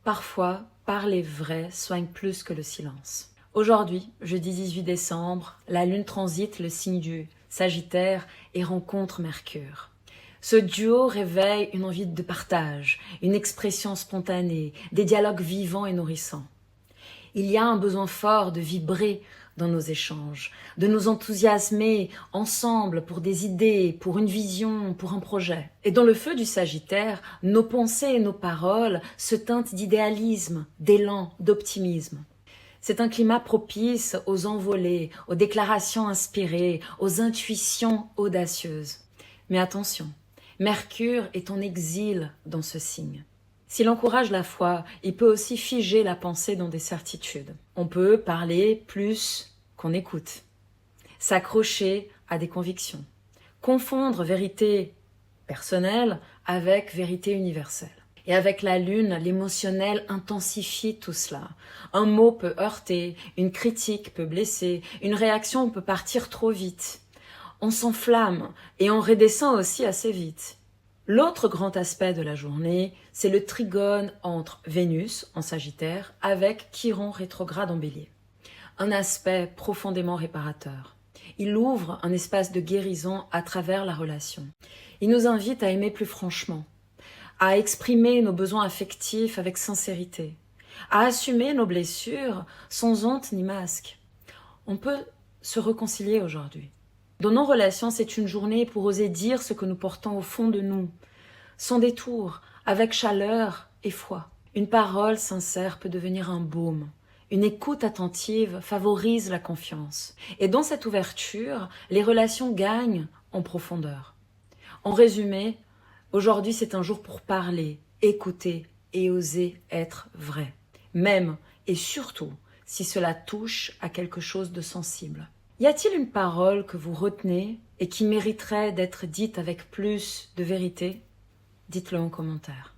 Parfois, parler vrai soigne plus que le silence. Aujourd'hui, jeudi 18 décembre, la Lune transite le signe du Sagittaire et rencontre Mercure. Ce duo réveille une envie de partage, une expression spontanée, des dialogues vivants et nourrissants. Il y a un besoin fort de vibrer dans nos échanges, de nous enthousiasmer ensemble pour des idées, pour une vision, pour un projet. Et dans le feu du Sagittaire, nos pensées et nos paroles se teintent d'idéalisme, d'élan, d'optimisme. C'est un climat propice aux envolées, aux déclarations inspirées, aux intuitions audacieuses. Mais attention, Mercure est en exil dans ce signe. S'il encourage la foi, il peut aussi figer la pensée dans des certitudes. On peut parler plus qu'on écoute, s'accrocher à des convictions, confondre vérité personnelle avec vérité universelle. Et avec la Lune, l'émotionnel intensifie tout cela. Un mot peut heurter, une critique peut blesser, une réaction peut partir trop vite. On s'enflamme et on redescend aussi assez vite. L'autre grand aspect de la journée, c'est le trigone entre Vénus en Sagittaire avec Chiron rétrograde en Bélier. Un aspect profondément réparateur. Il ouvre un espace de guérison à travers la relation. Il nous invite à aimer plus franchement, à exprimer nos besoins affectifs avec sincérité, à assumer nos blessures sans honte ni masque. On peut se réconcilier aujourd'hui. Dans nos relations, c'est une journée pour oser dire ce que nous portons au fond de nous, sans détour, avec chaleur et foi. Une parole sincère peut devenir un baume. Une écoute attentive favorise la confiance. Et dans cette ouverture, les relations gagnent en profondeur. En résumé, aujourd'hui c'est un jour pour parler, écouter et oser être vrai. Même et surtout si cela touche à quelque chose de sensible. Y a-t-il une parole que vous retenez et qui mériterait d'être dite avec plus de vérité ? Dites-le en commentaire.